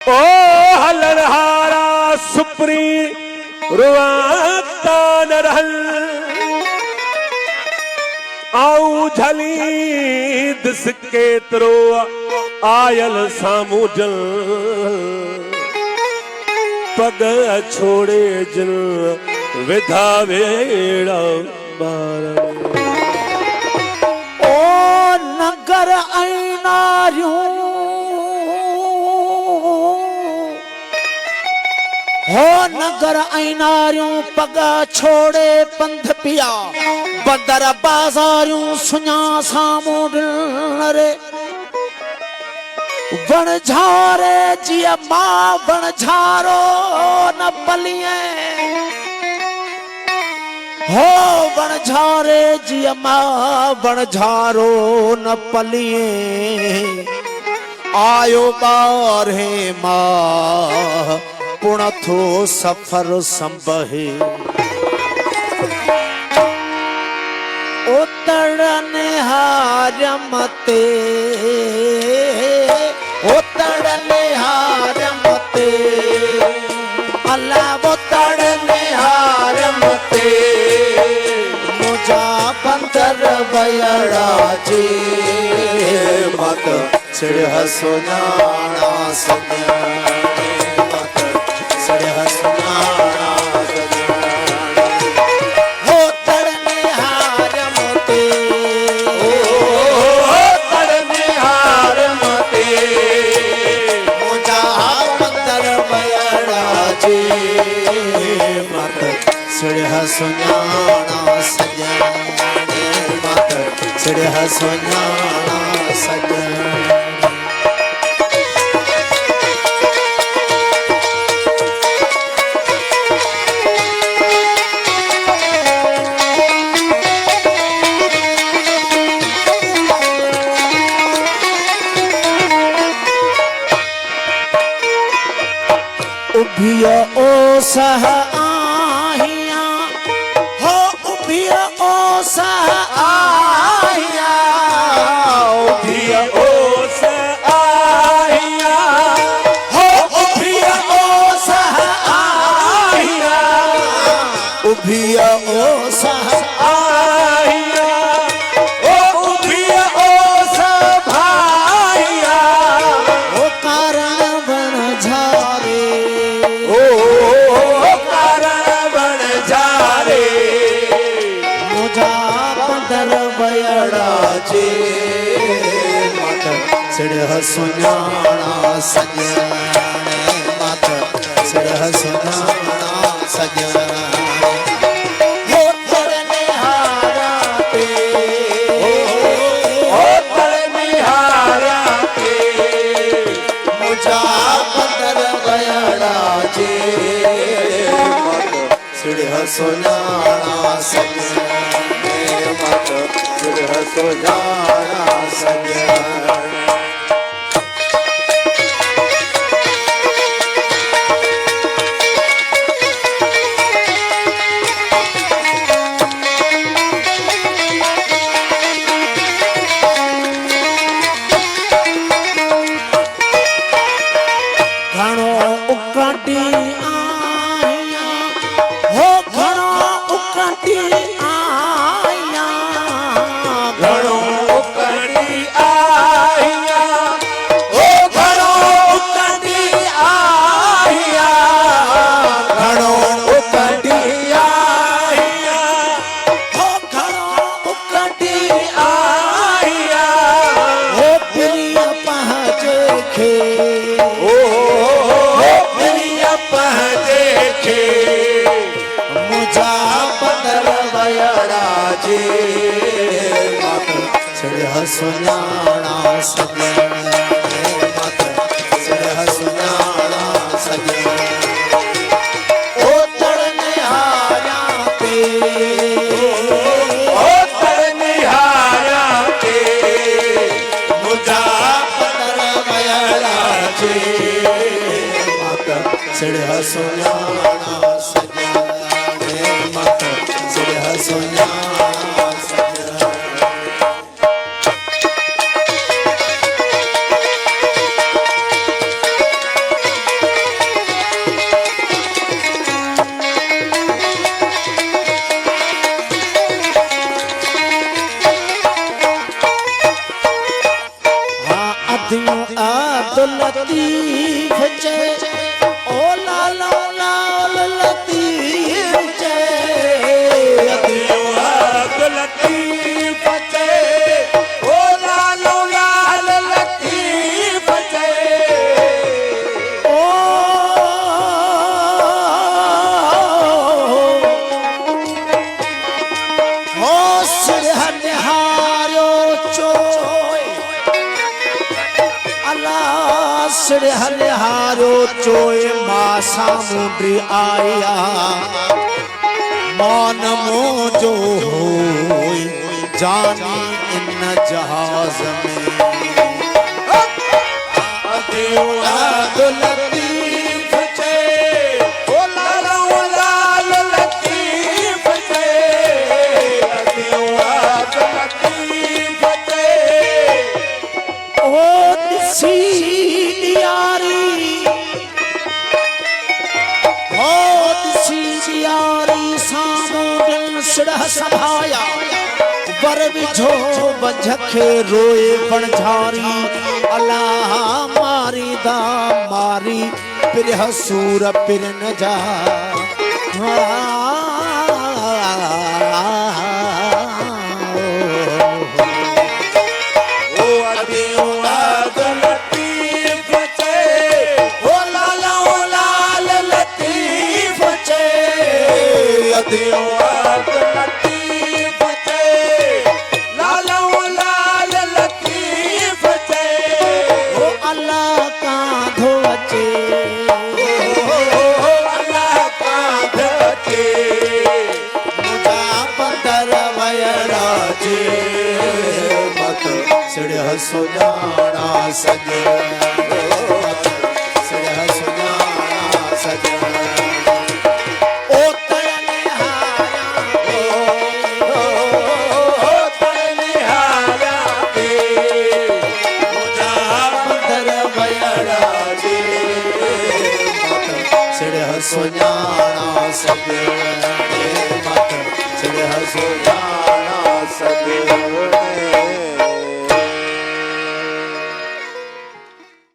ओ हलनहारा सुप्री रुआता न रहल आऊ झली दिसके तरो आयल सामू जल पग छोड़े जिन विधा वेड़ा बार ओ नगर ऐनारियूं हो नगर ऐनारियूं पग छोड़े पंध पिया बदर बाजारियूं सुञा सामूं रे बण झारे जिया मां बण झारो न पलिए हो बण झारे जिया मां बण झारो न पलिए आयो बारे मां पुण थो सफर संबहे उतड़न हारमते उतड़न हारमते अल्लाह उतड़न हारमते मुझा बंदर बयड़ा जे मत सिरह सुनाना सजना सिरह सुनाना सिरह सुनाना सजन मत सिरह सुनाना सजन उभिया ओ सह आहिया हो उभिया ओ सह आहिया उभिया ओ सह आहिया हो उभिया ओ सह आहिया उभिया ओ सह आहिया ओ उभिया ओ सह भाइया ओ कारण बन झारे ओ कारण बन झारे मुझा बंदर बयड़ा जे मत सिरह सुनाना सजन मत सिरह सुनाना सजन हो तरने हारा पे ओ निहारा के मुझा बंदर बयड़ा जे मत सिरह सुनाना सजन मत सिरह सुनाना सजन घणो उकटी आया हो घणो उकटी आया घणो उकटी आहिया ओ घणो उकटी आहिया घणो उकटी आहिया हो घणो उकटी आहिया हो प्रिय पहजे खे ओ प्रिय पहजे खे मुझा बदर बयड़ा जे मत सिरह सुनाना सजन मत सिरह सुनाना सजन ओ तड़ने हारा पे ओ निहारा के मुझा बदर बयड़ा जे मत सिरह सुनाना सजन मत सिरह सुनाना सजन लतीफ चे ओ लालो लाल लतीफ चे अब्दुल लतीफ चे ओ लालो लाल लतीफ चे ओ सिरहनिहारो चोय अल्लाह सिरहनिहारो चोय मासा मुंडी आया मौन मोजो होय जानी इन जहाज में अब्दुल लतीफ चे ओ लालो लाल लतीफ चे अब्दुल लतीफ चे ओ दिसी दियारी ओ दिसी दियारी सामो दिल सिरह सभाया वर विझो बंझखे रोए बणझारी अल्लाह मारी दा मारी पिरह सूर पिर न जा ओ अब्दुल लतीफ चे ओ लालो लाल लतीफ चे अब्दुल लतीफ चे लालो लाल लतीफ चे ओ अल्लाह का धोचे अल्लाह का धचे मुझा बदर वयरा जे मत सिड़ह सुजाना सजे सिरह सुजाना सजन ओ तड़ने निहारा के बदर वयरा सिरह सुजाना सजन सिड़ह सुजाना सजे